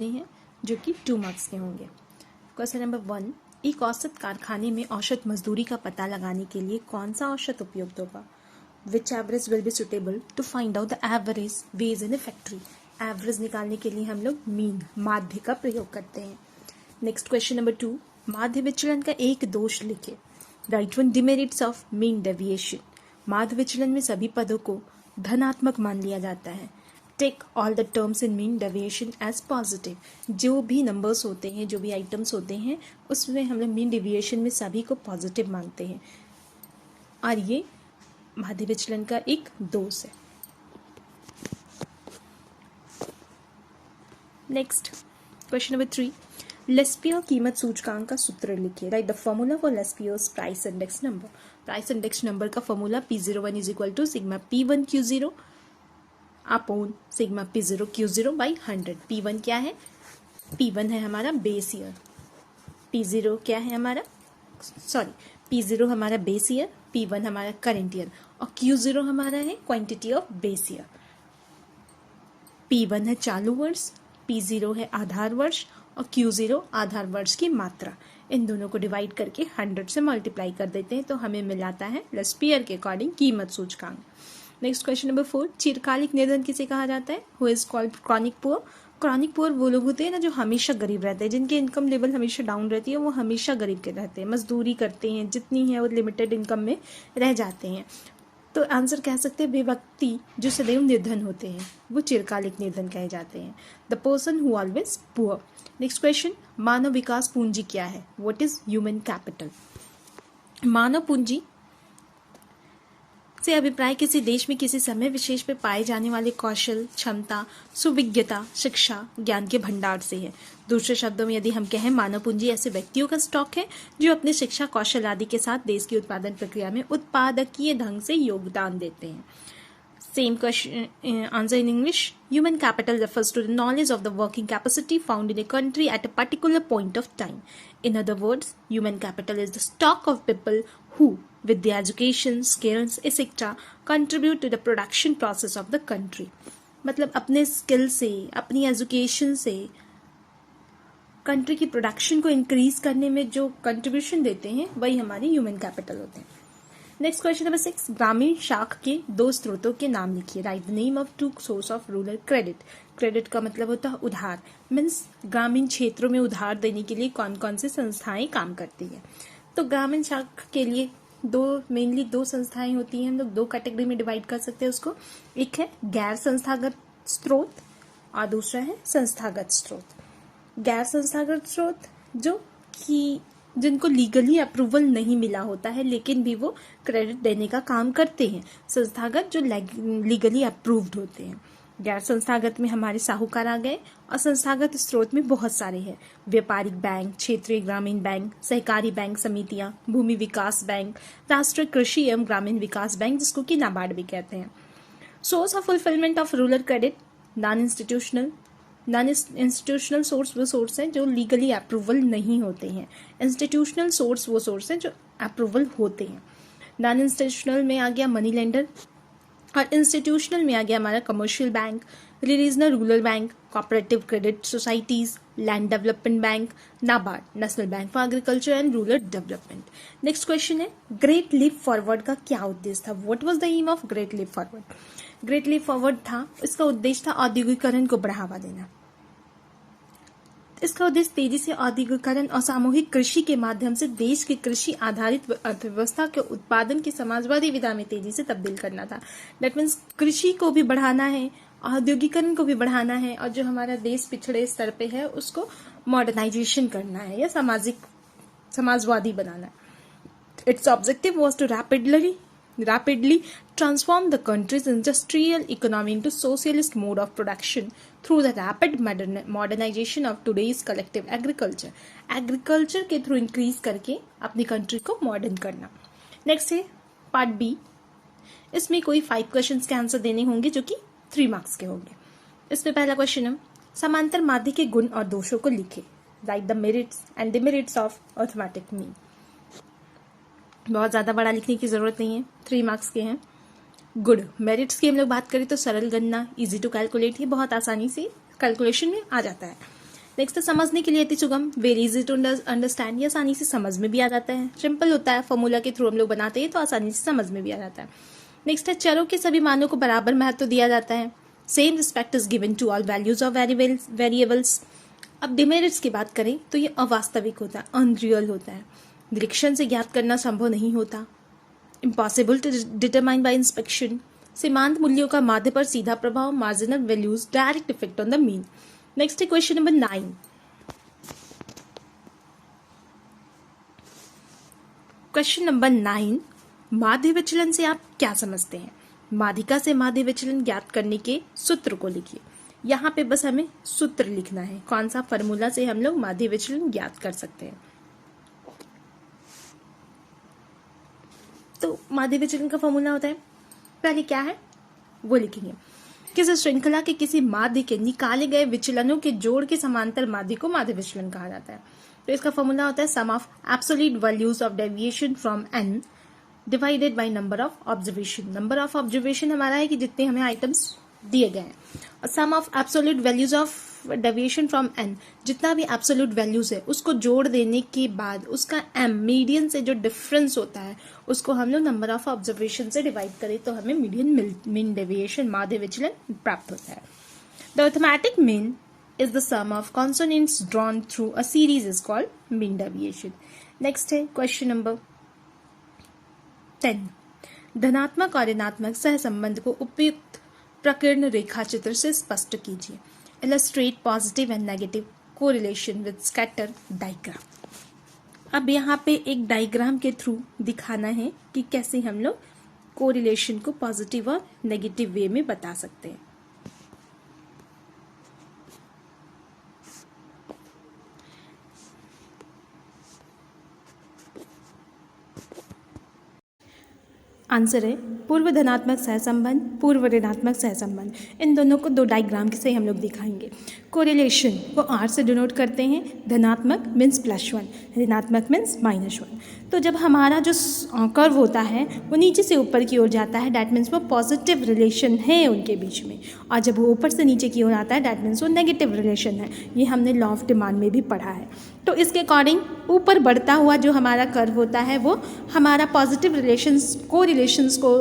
हैं जो कि 2 मार्क्स के होंगे। क्वेश्चन नंबर 1, एक औसत कारखाने में औसत मजदूरी का पता लगाने के लिए कौन सा औसत उपयुक्त होगा? Which average will be suitable to find out the average wage in a factory? Average निकालने के लिए हम लोग मीन, माध्य का प्रयोग करते हैं। नेक्स्ट क्वेश्चन नंबर 2, माध्य विचलन का एक दोष लिखे। Right one demerits of mean deviation. माध्य विचलन में सभी पदों को धनात्मक मान लिया जाता है। Take all the terms in mean deviation as positive. जो भी नंबर्स होते हैं, जो भी आइटम्स होते हैं, उसमें हम लोग मीन डेविएशन में सभी को पॉजिटिव मानते हैं और ये माध्य विचलन का एक दोष है। नेक्स्ट क्वेश्चन नंबर 3, लेस्पियर कीमत सूचकांक का सूत्र लिखिए। Write the formula for Laspeyres price index number. Price index number का formula P01 is equal to sigma P1 Q0 upon sigma P0 Q0 by 100। P1 क्या है? P1 है हमारा बेस ईयर, P0 क्या है हमारा, P0 हमारा बेस ईयर, P1 हमारा करंट ईयर और Q0 हमारा है quantity of base year. P1 है चालू वर्ष, P0 है आधार वर्ष और Q0 आधार वर्ष की मात्रा। इन दोनों को डिवाइड करके 100 से मल्टीप्लाई कर देते हैं तो हमें मिल आता है लेस्पियर के अकॉर्डिंग कीमत सूचकांक। नेक्स्ट क्वेश्चन नंबर 4, चिरकालिक निर्धन किसे कहा जाता है? Who is called chronic poor. Chronic poor वो लोग होते हैं ना जो हमेशा गरीब रहते हैं, जिनकी इनकम लेवल हमेशा डाउन रहती है, वो हमेशा गरीब के रहते हैं, मजदूरी करते हैं, जितनी है वो लिमिटेड इनकम में रह जाते हैं। तो आंसर कह सकते हैं वे व्यक्ति जो सदैव निर्धन होते हैं वो चिरकालिक निर्धन कहे जाते हैं। The person who always poor. Next question, मानव विकास पूंजी क्या है? What is human capital? मानव पूंजी से अभिप्राय किसी देश में किसी समय विशेष पे पाए जाने वाले कौशल, क्षमता, सुविज्ञता, शिक्षा, ज्ञान के भंडार से है। दूसरे शब्दों में यदि हम कहें, मानव पूंजी ऐसे व्यक्तियों का स्टॉक है जो अपने शिक्षा, कौशल आदि के साथ देश की उत्पादन प्रक्रिया में उत्पादकीय ढंग से योगदान देते हैं। Same question, answer in English. Human capital refers to the knowledge of the working capacity found in a country at a particular point of time. In other words, human capital is the stock of people who, with their education, skills, etc., contribute to the production process of the country. मतलब अपने skill से, अपनी education से country की production को increase करने में जो कंट्रीब्यूशन देते हैं वही हमारी ह्यूमन कैपिटल होते हैं। नेक्स्ट क्वेश्चन नंबर 6, ग्रामीण शाख के 2 स्रोतों के नाम लिखिए। Write the name of 2 source of rural credit. Credit का मतलब होता है उधार, मीन्स ग्रामीण क्षेत्रों में उधार देने के लिए कौन कौन सी संस्थाएं काम करती है। तो ग्रामीण शाख के लिए मेनली दो संस्थाएं होती हैं। हम लोग 2 कैटेगरी में डिवाइड कर सकते हैं उसको। एक है गैर संस्थागत स्रोत और दूसरा है संस्थागत स्रोत। गैर संस्थागत स्रोत जो कि जिनको लीगली अप्रूवल नहीं मिला होता है लेकिन भी वो क्रेडिट देने का काम करते हैं। संस्थागत जो लीगली अप्रूव्ड होते हैं। गैर संस्थागत में हमारे साहूकार आ गए और संस्थागत स्रोत में बहुत सारे हैं। व्यापारिक बैंक, क्षेत्रीय ग्रामीण बैंक, सहकारी बैंक समितियां, भूमि विकास बैंक, राष्ट्रीय कृषि एवं ग्रामीण विकास बैंक जिसको कि नाबार्ड भी कहते हैं। Source of fulfilment of rural credit, non institutional source वो सोर्स हैं जो लीगली अप्रूवल नहीं होते हैं। इंस्टीट्यूशनल सोर्स वो सोर्स हैं जो अप्रूवल होते हैं। नॉन इंस्टीट्यूशनल में आ गया मनी लेंडर और इंस्टीट्यूशनल में आ गया हमारा commercial bank, regional rural bank, cooperative credit societies, land development bank, NABARD, national bank for agriculture and rural development. Next question है, ग्रेट लीप फॉरवर्ड का क्या उद्देश्य था? What was the aim of great leap forward? Great leap forward था, इसका उद्देश्य था औद्योगिकरण को बढ़ावा देना। इसका उद्देश्य तेजी से औद्योगिकरण और सामूहिक कृषि के माध्यम से देश की कृषि आधारित अर्थव्यवस्था के उत्पादन की समाजवादी विधा में तेजी से तब्दील करना था। दैट मीन्स कृषि को भी बढ़ाना है, औद्योगिकरण को भी बढ़ाना है और जो हमारा देश पिछड़े स्तर पे है उसको मॉडर्नाइजेशन करना है या समाजवादी बनाना है। Its objective was to rapidly transform the country's industrial economy into socialist mode of production through the rapid modernization of today's collective agriculture. Agriculture के थ्रू इंक्रीज करके अपनी कंट्री को मॉडर्न करना। नेक्स्ट है पार्ट बी। इसमें कोई 5 questions के answer देने होंगे जो कि 3 मार्क्स के होंगे। इसमें पहला क्वेश्चन है, समांतर माध्य के गुण और दोषों को लिखे। Right the merits and demerits of arithmetic mean. बहुत ज़्यादा बड़ा लिखने की ज़रूरत नहीं है, 3 मार्क्स के हैं। गुड मेरिट्स की हम लोग बात करें तो सरल गणना, इजी टू कैलकुलेट, ये बहुत आसानी से कैलकुलेशन में आ जाता है। नेक्स्ट है समझने के लिए अति सुगम, वेरी इजी टू अंडरस्टैंड, ये आसानी से समझ में भी आ जाता है, सिंपल होता है, फॉर्मूला के थ्रू हम लोग बनाते हैं तो आसानी से समझ में भी आ जाता है। नेक्स्ट है चरों के सभी मानों को बराबर महत्व दिया जाता है, same respect is given to all values of variables. अब डिमेरिट्स की बात करें तो ये अवास्तविक होता है, अनरियल होता है, निरीक्षण से ज्ञात करना संभव नहीं होता, impossible to determine by inspection, सीमांत मूल्यों का माध्य पर सीधा प्रभाव, marginal values direct effect on the mean. Next है क्वेश्चन नंबर 9। क्वेश्चन नंबर 9, माध्य विचलन से आप क्या समझते हैं? माध्यिका से माध्य विचलन ज्ञात करने के सूत्र को लिखिए। यहाँ पे बस हमें सूत्र लिखना है, कौन सा फॉर्मूला से हम लोग माध्य विचलन ज्ञात कर सकते हैं। तो माध्य विचलन का फॉर्मूला होता है, पहले क्या है वो लिखेंगे, किसी श्रृंखला के किसी माध्य के निकाले गए विचलनों के जोड़ के समांतर माध्य को माध्य विचलन कहा जाता है। तो इसका फॉर्मूला होता है sum of absolute values of deviation from n divided by number of observation. Number of observation हमारा है कि जितने हमें आइटम्स दिए गए हैं, और sum of absolute values of deviation from n, जितना भी एब्सोल्यूट वैल्यूज है उसको जोड़ देने के बाद उसका m मीडियन से जो डिफरेंस होता है उसको हम लोग नंबर ऑफ ऑब्जर्वेशन से डिवाइड करें तो हमें मीन डेविएशन माध्य विचलन प्राप्त होता है। The arithmetic mean is the sum of consonants drawn through a series is called mean deviation. Next है क्वेश्चन नंबर 10। धनात्मक और ऋणात्मक सहसंबंध को उपयुक्त प्रकीर्ण रेखा चित्र से स्पष्ट कीजिए। Illustrate positive and negative correlation with scatter diagram। अब यहाँ पे एक डायग्राम के थ्रू दिखाना है कि कैसे हम लोग कोरिलेशन को पॉजिटिव और नेगेटिव वे में बता सकते हैं। आंसर है पूर्व धनात्मक सहसंबंध, पूर्व ऋणात्मक सहसंबंध। इन दोनों को दो डायग्राम से हम लोग दिखाएंगे। कोरिलेशन को R से डिनोट करते हैं, धनात्मक मीन्स +1, ऋणात्मक मीन्स -1। तो जब हमारा जो कर्व होता है वो नीचे से ऊपर की ओर जाता है, डैट मीन्स वो पॉजिटिव रिलेशन है उनके बीच में, और जब वो ऊपर से नीचे की ओर आता है डैट मीन्स वो नेगेटिव रिलेशन है। ये हमने लॉ ऑफ डिमांड में भी पढ़ा है। तो इसके अकॉर्डिंग ऊपर बढ़ता हुआ जो हमारा कर्व होता है वो हमारा पॉजिटिव कोरिलेशंस को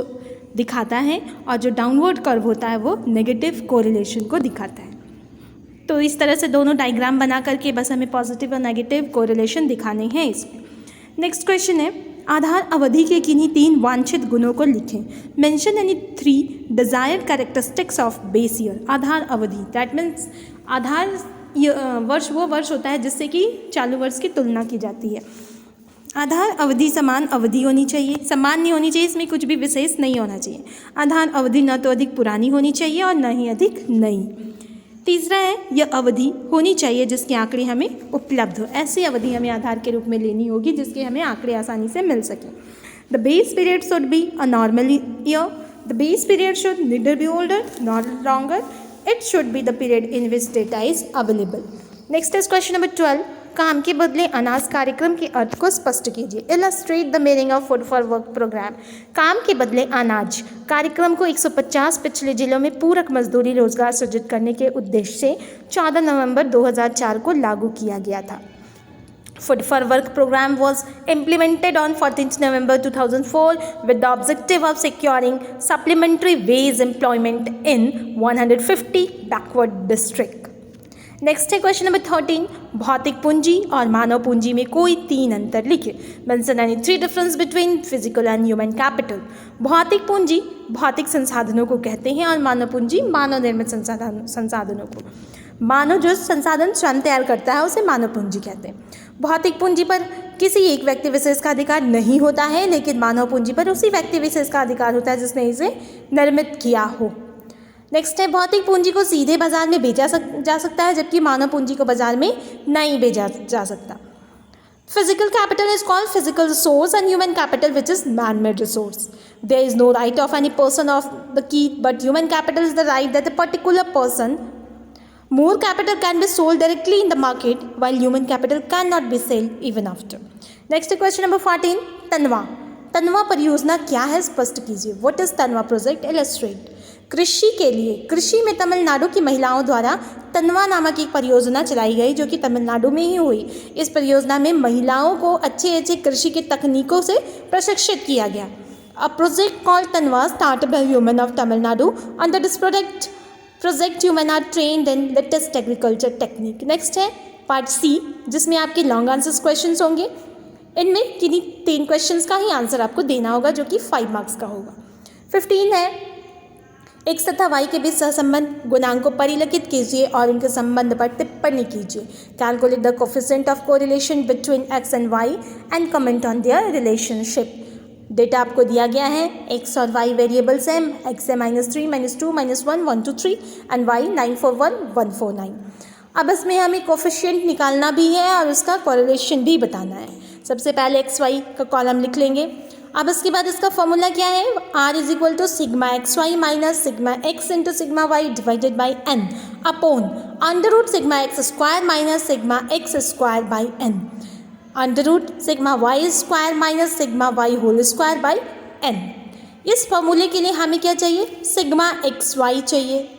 दिखाता है, और जो डाउनवर्ड कर्व होता है वो नेगेटिव कोरिलेशन को दिखाता है। तो इस तरह से दोनों डायग्राम बना करके बस हमें पॉजिटिव और नेगेटिव कोरिलेशन दिखाने हैं इसमें। नेक्स्ट क्वेश्चन है आधार अवधि के किन्हीं 3 वांछित गुणों को लिखें। Mention any 3 desired characteristics of base year. आधार अवधि दैट मीन्स आधार वर्ष वो वर्ष होता है जिससे कि चालू वर्ष की तुलना की जाती है। आधार अवधि समान अवधि होनी चाहिए, समान नहीं होनी चाहिए, इसमें कुछ भी विशेष नहीं होना चाहिए। आधार अवधि न तो अधिक पुरानी होनी चाहिए और न ही अधिक नई। तीसरा है यह अवधि होनी चाहिए जिसके आंकड़े हमें उपलब्ध हो। ऐसी अवधि हमें आधार के रूप में लेनी होगी जिसके हमें आंकड़े आसानी से मिल सकें। The base period should be a normal year. The base period should neither be older not longer. It should be the period in which data is available. Next is question number 12। काम के बदले अनाज कार्यक्रम के अर्थ को स्पष्ट कीजिए। Illustrate the meaning of food for work program. काम के बदले अनाज कार्यक्रम को 150 पिछले जिलों में पूरक मजदूरी रोजगार सृजित करने के उद्देश्य से 14 नवंबर 2004 को लागू किया गया था। Food for Work program was implemented on 14th November 2004 with the objective of securing supplementary wage employment in 150 backward district. Next है क्वेश्चन नंबर 13। भौतिक पूंजी और मानव पूंजी में कोई 3 अंतर लिखिए। Mention any 3 difference between physical and human capital. भौतिक पूंजी भौतिक संसाधनों को कहते हैं और मानव पूंजी मानव निर्मित संसाधनों को। मानव जो संसाधन स्वयं तैयार करता है उसे मानव पूंजी कहते हैं। भौतिक पूंजी पर किसी एक व्यक्ति विशेष का अधिकार नहीं होता है, लेकिन मानव पूंजी पर उसी व्यक्ति विशेष का अधिकार होता है जिसने इसे निर्मित किया हो। नेक्स्ट है भौतिक पूंजी को सीधे बाजार में बेचा जा सकता है, जबकि मानव पूंजी को बाजार में नहीं बेचा जा सकता। Physical capital is called physical resource and human capital which is man-made resource. There is no right of any person of the key, but human capital is the right that a particular person. More capital can be sold directly in the market, while human capital cannot be sold even after. Next question number 14. तनवा। तनवा परियोजना क्या है स्पष्ट कीजिए। What is तनवा project? Illustrate. कृषि के लिए, कृषि में तमिलनाडु की महिलाओं द्वारा तनवा नामक एक परियोजना चलाई गई जो कि तमिलनाडु में ही हुई। इस परियोजना में महिलाओं को अच्छे कृषि के तकनीकों से प्रशिक्षित किया गया। A project called Tanwa started by women of Tamil Nadu. Under this project women are trained in latest agriculture technique. Next है पार्ट सी, जिसमें आपके लॉन्ग आंसर्स क्वेश्चंस होंगे। इनमें किन्हीं 3 क्वेश्चंस का ही आंसर आपको देना होगा जो कि 5 मार्क्स का होगा। 15 है x तथा y के बीच सहसंबंध गुणांक को परिलिखित कीजिए और इनके संबंध पर टिप्पणी कीजिए। Calculate the coefficient of correlation between x and y and comment on their relationship. Data आपको दिया गया है, x और y वेरिएबल्स हैं, x है -3, -2, -1, 1 to 3 एंड y 941, 149। अब इसमें हमें कोफिशिएंट निकालना भी है और उसका कोरिलेशन भी बताना है। सबसे पहले x y का कॉलम लिख लेंगे। अब इसके बाद इसका फॉर्मूला क्या है, r is equal to sigma X Y minus sigma X into sigma Y divided by n upon under root sigma X square minus sigma X square by n under root sigma Y square minus sigma Y whole square by n। इस फॉर्मूले के लिए हमें क्या चाहिए, sigma X Y चाहिए,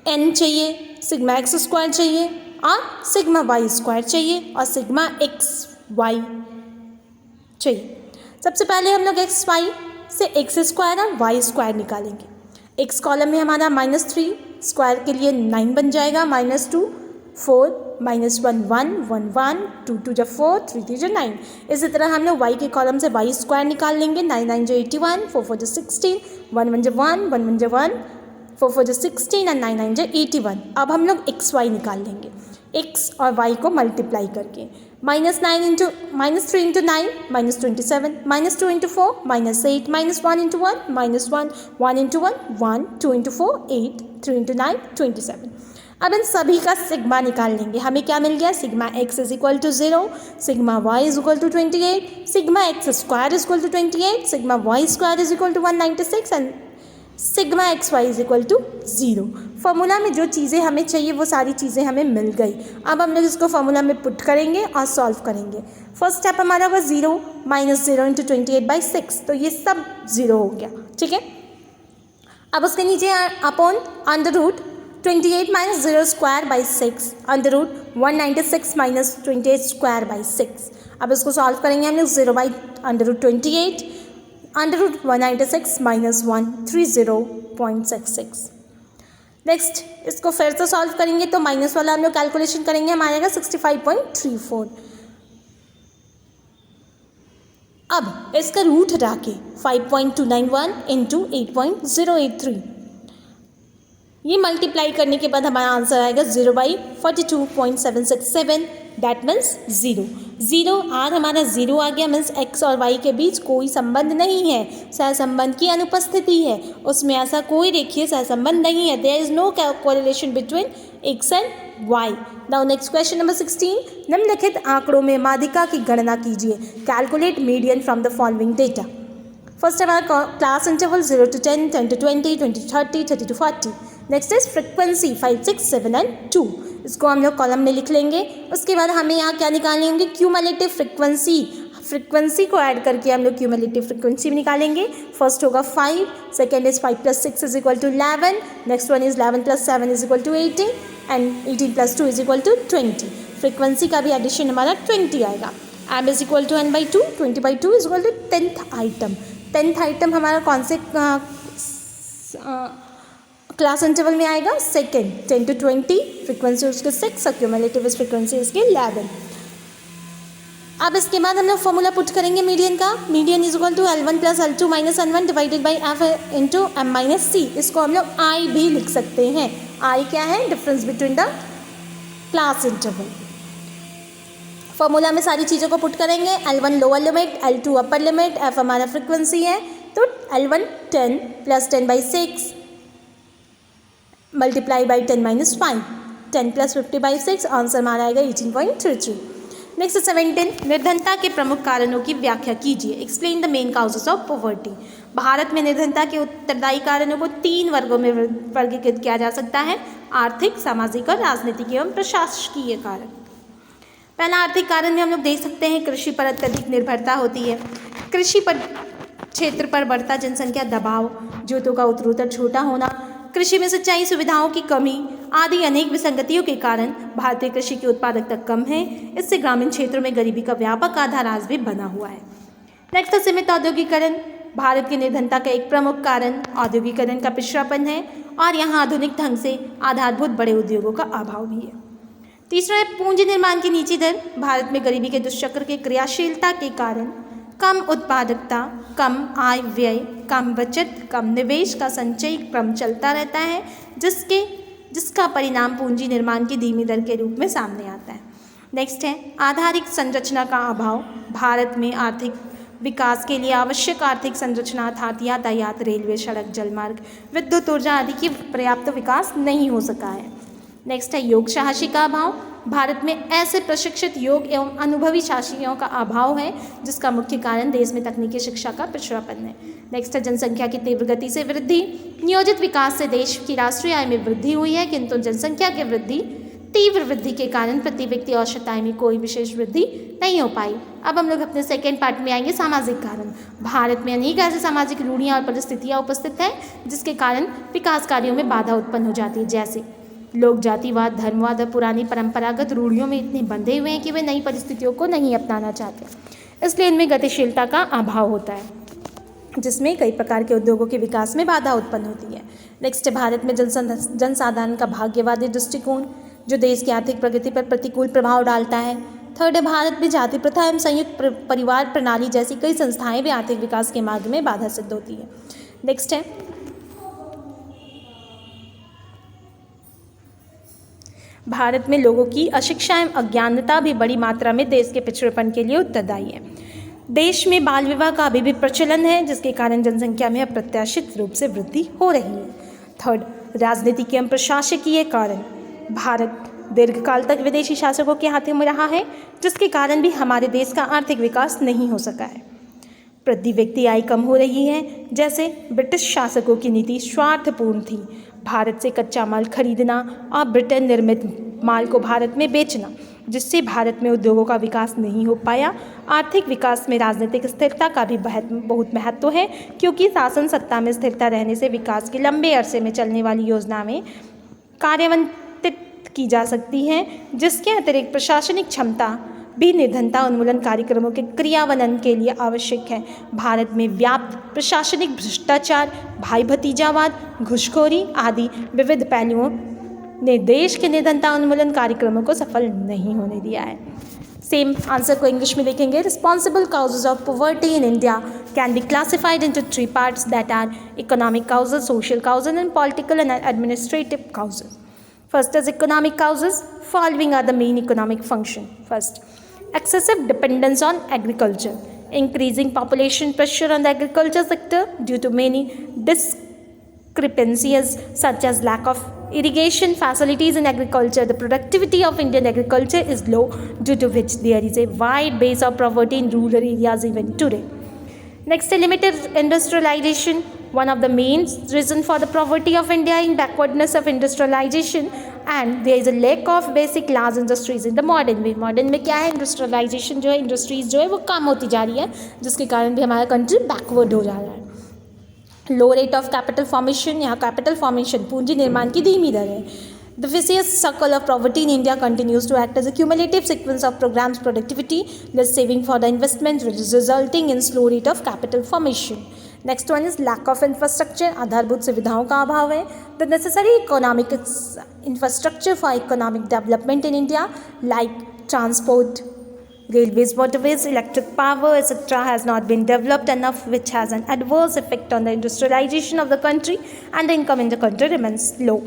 n चाहिए, sigma X square चाहिए और सिग्मा वाई स्क्वायर चाहिए और सिग्मा एक्स वाई चाहिए। सबसे पहले हम लोग एक्स वाई से एक्स स्क्वायर और वाई स्क्वायर निकालेंगे। एक्स कॉलम में हमारा -3 स्क्वायर के लिए 9 बन जाएगा, -2 4 -1 1 1 1 2 2 जा 4 3 3 जा 9। इसी तरह हम लोग वाई के कॉलम से वाई स्क्वायर निकाल लेंगे। 9 9 जा 81, 4 4 जा 16, 1 1 जा 1 1 1 जा 1, 4 4 जा 16 एंड 9 9 जा 81। अब हम लोग एक्स वाई निकाल लेंगे एक्स और वाई को मल्टीप्लाई करके। -3 into 9 -27, -2 into 4 -8, -1 into 1 -1, 1 into 1 1, 2 into 4 8, 3 into 9 27। अब इन सभी का सिग्मा निकाल लेंगे। हमें क्या मिल गया, sigma X is equal to 0, sigma Y is equal to 28, sigma X square is equal to 28, sigma Y square is equal to 196 and sigma X Y is equal to 0। Formula में जो चीज़ें हमें चाहिए वो सारी चीज़ें हमें मिल गई। अब हम लोग इसको फॉर्मूला में पुट करेंगे और सॉल्व करेंगे। फर्स्ट स्टेप हमारा होगा 0 -0 इंटू 28/6, तो ये सब 0 हो गया, ठीक है। अब उसके नीचे upon under root 28 - 0 square by 6 under root 196 - 28 square by 6। अब इसको सॉल्व करेंगे हम लोग। 0 by under root 28 under root 196 - 130.66। Next इसको फिर से सॉल्व करेंगे तो माइनस वाला हम लोग कैलकुलेशन करेंगे, हमारे आएगा 65.34। अब इसका रूट हटा के 5.291 इंटू 8.083 ये मल्टीप्लाई करने के बाद हमारा आंसर आएगा 0 बाई 42.767 दैट मीन्स 0 आर हमारा 0 आ गया। मीन्स एक्स और वाई के बीच कोई संबंध नहीं है, सहसंबंध की अनुपस्थिति है, उसमें ऐसा कोई रेखीय सहसंबंध नहीं है। There is no correlation between X and Y. Now next question number 16, निम्नलिखित आंकड़ों में माध्यिका की गणना कीजिए। Calculate median from the following data. First हमारा class interval 0 to 10, 10 to 20, 20 to 30, 30 to 40। Next is frequency 5 6 7 and 2। इसको हम लोग कॉलम में लिख लेंगे। उसके बाद हमें यहाँ क्या निकालनी होंगी, क्यूमुलेटिव फ्रिक्वेंसी को ऐड करके हम लोग क्यूमुलेटिव फ्रिक्वेंसी निकालेंगे। फर्स्ट होगा 5, second is 5 + 6 is equal to 11, next one is 11 + 7 is equal to 18 and 18 + 2 is equal to 20। Frequency का भी एडिशन हमारा 20 आएगा। M is equal to n/2, 20/2 is equal to 10th item. 10th item हमारा कौन से class interval में आएगा, second. 10 to 20 frequency उसके 6 और क्यूमुलेटिव फ्रिक्वेंसी इसके 11। अब इसके बाद हम लोग फॉर्मूला पुट करेंगे मीडियन का। Median is equal to L1 + L2 - N1 divided by F into M - C। इसको हम लोग I भी लिख सकते हैं। I क्या है, difference between the class interval. Formula में सारी चीज़ों को पुट करेंगे। L1 lower limit, L2 upper limit, F हमारा फ्रिक्वेंसी है, तो L1 10 + 10/6 मल्टीप्लाई बाई 10 - 5, 10 + 50/6, आंसर हमारा आएगा 18.33। नेक्स्ट 17, निर्धनता के प्रमुख कारणों की व्याख्या कीजिए। Explain the main causes of poverty. Bharat में निर्धनता के उत्तरदायी कारणों को 3 वर्गों में वर्गीकृत किया जा सकता है, आर्थिक, सामाजिक और राजनीतिक एवं प्रशासकीय कारण। पहला आर्थिक कारण में हम लोग देख सकते हैं कृषि पर अत्यधिक निर्भरता होती है। कृषि पर क्षेत्र पर बढ़ता जनसंख्या दबाव, जोतों का उत्तरोत्तर छोटा होना, कृषि में सिंचाई सुविधाओं की कमी आदि अनेक विसंगतियों के कारण भारतीय कृषि की उत्पादकता कम है। इससे ग्रामीण क्षेत्रों में गरीबी का व्यापक आधार आज भी बना हुआ है। नेक्स्ट है सीमित औद्योगिकरण। भारत की निर्धनता का एक प्रमुख कारण औद्योगिकरण का पिछड़ापन है और यहाँ आधुनिक ढंग से आधारभूत बड़े उद्योगों का अभाव भी है। तीसरा है पूंजी निर्माण की नीची दर। भारत में गरीबी के दुष्चक्र की क्रियाशीलता के कारण कम उत्पादकता, कम आय व्यय, कम बचत, कम निवेश का संचयी क्रम चलता रहता है, जिसका परिणाम पूंजी निर्माण की धीमी दर के रूप में सामने आता है। नेक्स्ट है आधारिक संरचना का अभाव। भारत में आर्थिक विकास के लिए आवश्यक आर्थिक संरचना अर्थात यातायात, रेलवे, सड़क, जलमार्ग, विद्युत ऊर्जा आदि की पर्याप्त विकास नहीं हो सका है। नेक्स्ट है योग साहसी का अभाव। भारत में ऐसे प्रशिक्षित योग एवं अनुभवी साहसियों का अभाव है, जिसका मुख्य कारण देश में तकनीकी शिक्षा का पिछड़ापन है। नेक्स्ट है जनसंख्या की तीव्र गति से वृद्धि। नियोजित विकास से देश की राष्ट्रीय आय में वृद्धि हुई है, किंतु जनसंख्या की तीव्र वृद्धि के कारण प्रति व्यक्ति औसत आय में कोई विशेष वृद्धि नहीं हो पाई। अब हम लोग अपने सेकेंड पार्ट में आएंगे सामाजिक कारण। भारत में अनेक ऐसे सामाजिक रूढ़ियाँ और परिस्थितियाँ उपस्थित हैं जिसके कारण विकास कार्यों में बाधा उत्पन्न हो जाती है, जैसे लोग जातिवाद, धर्मवाद और पुरानी परंपरागत रूढ़ियों में इतने बंधे हुए हैं कि वे नई परिस्थितियों को नहीं अपनाना चाहते। इसलिए इनमें गतिशीलता का अभाव होता है, जिसमें कई प्रकार के उद्योगों के विकास में बाधा उत्पन्न होती है। नेक्स्ट है भारत में जनसाधारण का भाग्यवादी दृष्टिकोण, जो देश की आर्थिक प्रगति पर प्रतिकूल प्रभाव डालता है। थर्ड है भारत में जाति प्रथा एवं संयुक्त परिवार प्रणाली जैसी कई संस्थाएं भी आर्थिक विकास के मार्ग में बाधा सिद्ध होती है। नेक्स्ट है भारत में लोगों की अशिक्षा एवं अज्ञानता भी बड़ी मात्रा में देश के पिछड़ेपन के लिए उत्तरदायी है। देश में बाल विवाह का अभी भी प्रचलन है, जिसके कारण जनसंख्या में अप्रत्याशित रूप से वृद्धि हो रही है। थर्ड, राजनीतिक एवं प्रशासकीय कारण। भारत दीर्घकाल तक विदेशी शासकों के हाथों में रहा है, जिसके कारण भी हमारे देश का आर्थिक विकास नहीं हो सका है। प्रति व्यक्ति आय कम हो रही है, जैसे ब्रिटिश शासकों की नीति स्वार्थपूर्ण थी। भारत से कच्चा माल खरीदना और ब्रिटेन निर्मित माल को भारत में बेचना, जिससे भारत में उद्योगों का विकास नहीं हो पाया। आर्थिक विकास में राजनीतिक स्थिरता का भी बहुत महत्व है, क्योंकि शासन सत्ता में स्थिरता रहने से विकास की लंबे अरसे में चलने वाली योजना में कार्यान्वित की जा सकती है। जिसके अतिरिक्त प्रशासनिक क्षमता भी निर्धनता उन्मूलन कार्यक्रमों के क्रियान्वयन के लिए आवश्यक है। भारत में व्याप्त प्रशासनिक भ्रष्टाचार, भाई भतीजावाद, घूसखोरी आदि विविध पहलुओं ने देश के निर्धनता उन्मूलन कार्यक्रमों को सफल नहीं होने दिया है। सेम आंसर को इंग्लिश में लिखेंगे। Responsible causes of poverty in India can be classified into 3 parts, that are economic causes, social causes and political and administrative causes. First is economic causes. Following are the main economic function. First, excessive dependence on agriculture. Increasing population pressure on the agriculture sector due to many discrepancies such as lack of irrigation facilities in agriculture. The productivity of Indian agriculture is low, due to which there is a wide base of poverty in rural areas even today. Next, limited industrialization. One of the main reason for the poverty of India in backwardness of industrialization, and there is a lack of basic large industries in the modern way. Modern में क्या है, industrialisation जो है, industries जो है वो कम होती जा रही है, जिसके कारण भी हमारा कंट्री बैकवर्ड हो जा रहा है। लो रेट ऑफ कैपिटल फॉर्मेशन, यहाँ कैपिटल फॉर्मेशन पूंजी निर्माण की धीमी दर है। The vicious circle of poverty in India continues to act as a cumulative sequence of programs productivity, less saving for the investment, resulting in slow rate of capital formation. Next one is lack of infrastructure. आधारभूत सुविधाओं का अभाव है. The necessary economic infrastructure for economic development in India, like transport, railways, waterways, electric power, etc., has not been developed enough, which has an adverse effect on the industrialization of the country, and the income in the country remains low.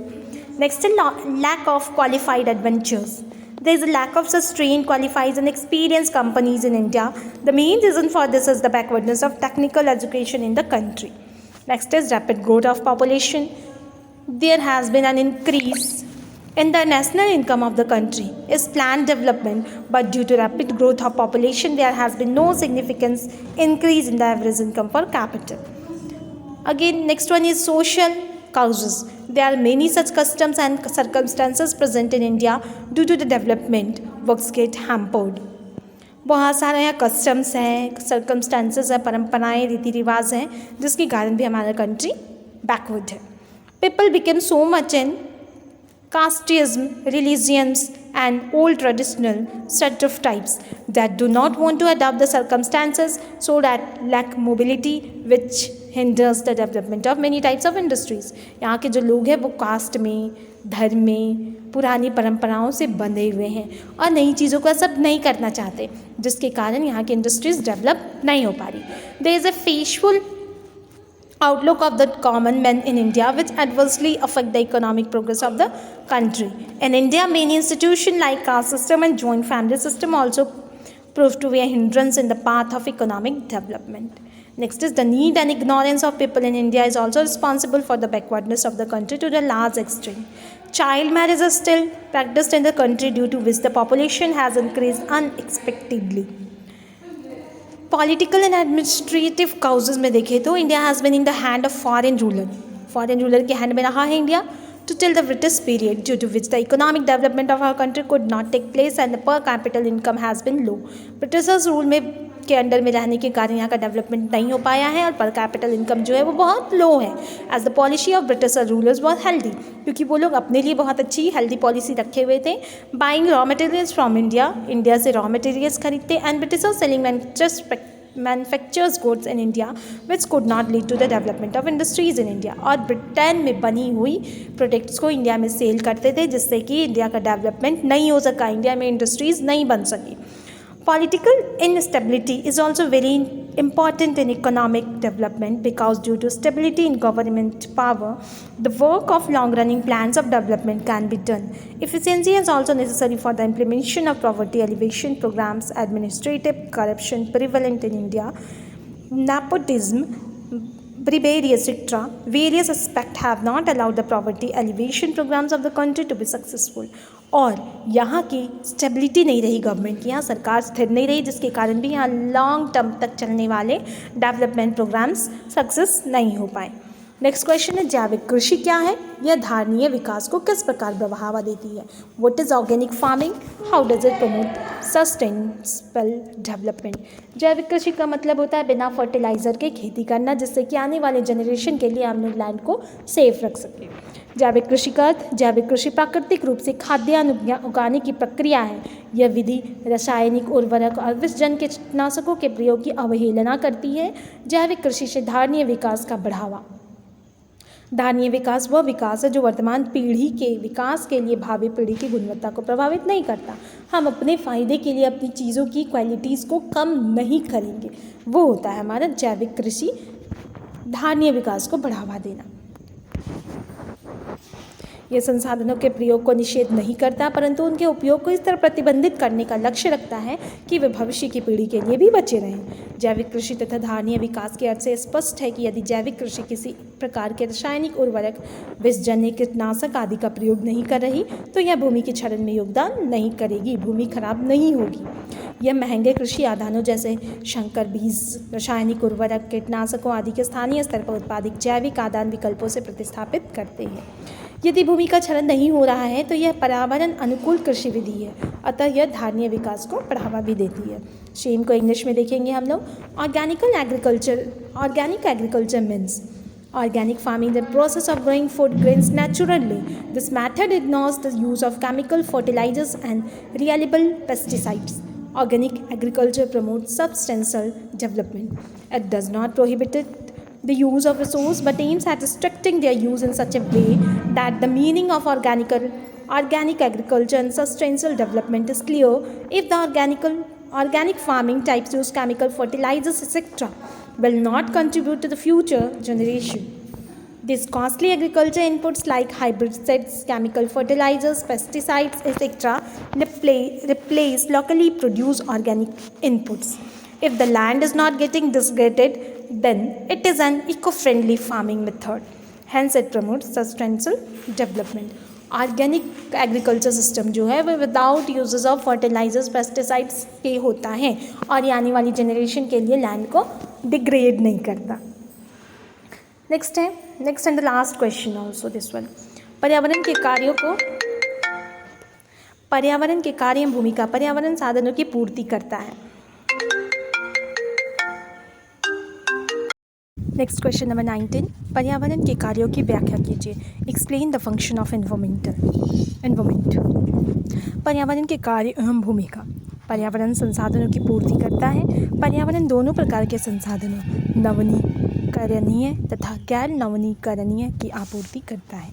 Next is lack of qualified adventurers. There is a lack of such trained, qualified and experienced companies in India. The main reason for this is the backwardness of technical education in the country. Next is rapid growth of population. There has been an increase in the national income of the country is planned development, but due to rapid growth of population, there has been no significant increase in the average income per capita. Again, next one is social causes. There are many such customs and circumstances present in India due to the development. Works get hampered. बहुत सारे यहाँ customs हैं, circumstances है, परंपराएं, रीति रिवाज हैं, जिसके कारण भी हमारा कंट्री बैकवर्ड है. People became so much in casteism, religions, and old traditional set of types that do not want to adapt the circumstances, so that lack mobility, which hinders the development of many types of industries. यहाँ के जो लोग हैं वो cast में, धर्म में, पुरानी परंपराओं से बंधे हुए हैं और नई चीज़ों को सब नहीं करना चाहते, जिसके कारण यहाँ की इंडस्ट्रीज डेवलप नहीं हो पा रही. There is a faithful outlook of the common man in India, which adversely affect the economic progress of the country. In India, many institutions like caste system and joint family system also prove to be a hindrance in the path of economic development. Next is the need and ignorance of people in India is also responsible for the backwardness of the country to the large extent. Child marriage is still practiced in the country, due to which the population has increased unexpectedly. Political and administrative causes में देखें तो India has been in the hand of foreign ruler के hand में रहा है India to till the British period, due to which the economic development of our country could not take place and the per capita income has been low. Britishers rule में के under में रहने के कारण यहाँ का डेवलपमेंट नहीं हो पाया है और पर कैपिटल इनकम जो है वो बहुत लो है. As the policy of Britisher rulers बहुत हेल्दी, क्योंकि वो लोग अपने लिए बहुत अच्छी हेल्दी पॉलिसी रखे हुए थे. Buying raw materials from India से रॉ मटेरियल्स खरीदते and Britisher selling manufactures goods in India which could not lead to the development of industries in India. और ब्रिटेन में बनी हुई प्रोडक्ट्स को इंडिया में सेल करते थे, जिससे कि इंडिया का डेवलपमेंट नहीं हो सका, इंडिया में इंडस्ट्रीज नहीं बन सकी. Political instability is also very important in economic development, because due to stability in government power, the work of long-running plans of development can be done. Efficiency is also necessary for the implementation of poverty alleviation programs. Administrative corruption prevalent in India, nepotism, bribery, etc. Various aspects have not allowed the poverty alleviation programs of the country to be successful. और यहाँ की stability नहीं रही, government की यहाँ सरकार स्थिर नहीं रही, जिसके कारण भी यहाँ लॉन्ग टर्म तक चलने वाले डेवलपमेंट प्रोग्राम्स सक्सेस नहीं हो पाए. नेक्स्ट क्वेश्चन है, जैविक कृषि क्या है? यह धारणीय विकास को किस प्रकार बढ़ावा देती है? What is organic farming? How does it promote sustainable development? जैविक कृषि का मतलब होता है बिना फर्टिलाइजर के खेती करना, जिससे कि आने वाले जनरेशन के लिए हम लोग लैंड को सेफ रख सकें. जैविक कृषि का अर्थ, जैविक कृषि प्राकृतिक रूप से खाद्यान्न उगाने की प्रक्रिया है. यह विधि रासायनिक उर्वरक और विषजन के कीटनाशकों के प्रयोग की अवहेलना करती है. जैविक कृषि से धारणीय विकास का बढ़ावा. धारणीय विकास वह विकास है जो वर्तमान पीढ़ी के विकास के लिए भावी पीढ़ी की गुणवत्ता को प्रभावित नहीं करता. हम अपने फ़ायदे के लिए अपनी चीज़ों की क्वालिटीज़ को कम नहीं करेंगे, वो होता है हमारा जैविक कृषि. धारणीय विकास को बढ़ावा देना. यह संसाधनों के प्रयोग को निषेध नहीं करता, परंतु उनके उपयोग को इस तरह प्रतिबंधित करने का लक्ष्य रखता है कि वे भविष्य की पीढ़ी के लिए भी बचे रहें. जैविक कृषि तथा धारणीय विकास के अर्थ से स्पष्ट है कि यदि जैविक कृषि किसी प्रकार के रासायनिक उर्वरक, विषजन्य, कीटनाशक आदि का प्रयोग नहीं कर रही, तो यह भूमि के क्षरण में योगदान नहीं करेगी, भूमि खराब नहीं होगी. यह महंगे कृषि आदानों जैसे संकर बीज, रासायनिक उर्वरक, कीटनाशकों आदि के स्थानीय स्तर पर उत्पादित जैविक आदान विकल्पों से प्रतिस्थापित करते हैं. यदि भूमि का क्षरण नहीं हो रहा है तो यह पर्यावरण अनुकूल कृषि विधि है, अतः यह धारणीय विकास को बढ़ावा भी देती है. सेम को इंग्लिश में देखेंगे हम लोग. Organic agriculture means organic farming, the process of growing food grains naturally. This method ignores the use of chemical fertilizers and reliable pesticides. Organic agriculture promotes substantial development. It does not prohibit the use of resource, but aims at restricting their use in such a way that the meaning of organic agriculture and sustainable development is clear. If the organic farming types use chemical fertilizers, etc., will not contribute to the future generation. These costly agriculture inputs like herbicides, chemical fertilizers, pesticides, etc. replace locally produced organic inputs. If the land is not getting disgraded, then it is an eco-friendly farming method. Hence, it promotes sustainable development. Organic agriculture system जो है वो without uses of fertilisers, pesticides के होता है और ये आने वाली जनरेशन के लिए लैंड को डिग्रेड नहीं करता. Next and the last question also this one. पर्यावरण के कार्य भूमिका. पर्यावरण साधनों की पूर्ति करता है. नेक्स्ट क्वेश्चन नंबर 19, पर्यावरण के कार्यों की व्याख्या कीजिए। Explain the function of environment. पर्यावरण के कार्य एवं भूमिका। पर्यावरण संसाधनों की पूर्ति करता है। पर्यावरण दोनों प्रकार के संसाधनों, नवीनीकरणीय तथा गैर नवीनीकरणीय की आपूर्ति करता है।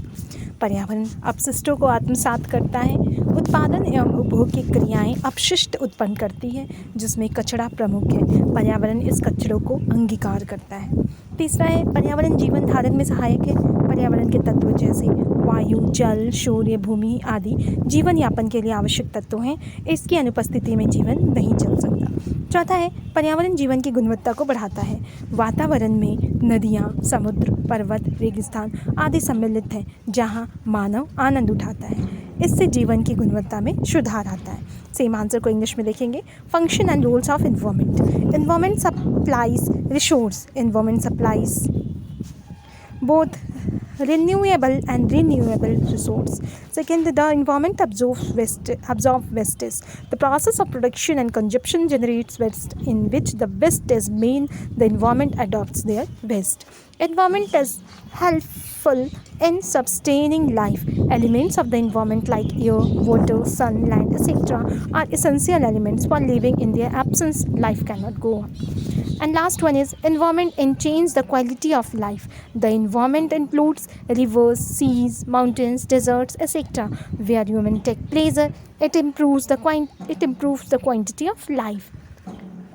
पर्यावरण अपशिष्टों को आत्मसात करता है। उत्पादन एवं उपभोग की क्रियाएं अपशिष्ट उत्पन्न करती है, जिसमें कचरा प्रमुख है। पर्यावरण इस कचरों को अंगीकार करता है। तीसरा है, पर्यावरण जीवन धारण में सहायक है। पर्यावरण के तत्व जैसे वायु, जल, सूर्य, भूमि आदि जीवन यापन के लिए आवश्यक तत्व हैं। इसकी अनुपस्थिति में जीवन नहीं चल सकता। चौथा है, पर्यावरण जीवन की गुणवत्ता को बढ़ाता है। वातावरण में नदियाँ, समुद्र, पर्वत, रेगिस्तान आदि सम्मिलित हैं, जहाँ मानव आनंद उठाता है। इससे जीवन की गुणवत्ता में सुधार आता है। सेम आंसर को इंग्लिश में देखेंगे। Function and roles of environment. Environment supplies resource. Environment supplies both renewable and renewable resource. Second, the environment absorbs wastes. The process of production and consumption generates waste, in which the waste is made, the environment adopts their waste. Environment is helpful in sustaining life. Elements of the environment like air, water, sun, land, etc. are essential elements for living. In their absence, life cannot go on. And last one is, environment enhances the quality of life. The environment includes rivers, seas, mountains, deserts, etc. Where humans take pleasure, it improves the quantity of life.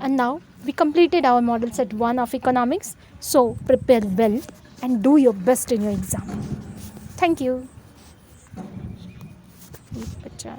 And now we completed our model set 1 of economics. So prepare well and do your best in your exam. Thank you. 50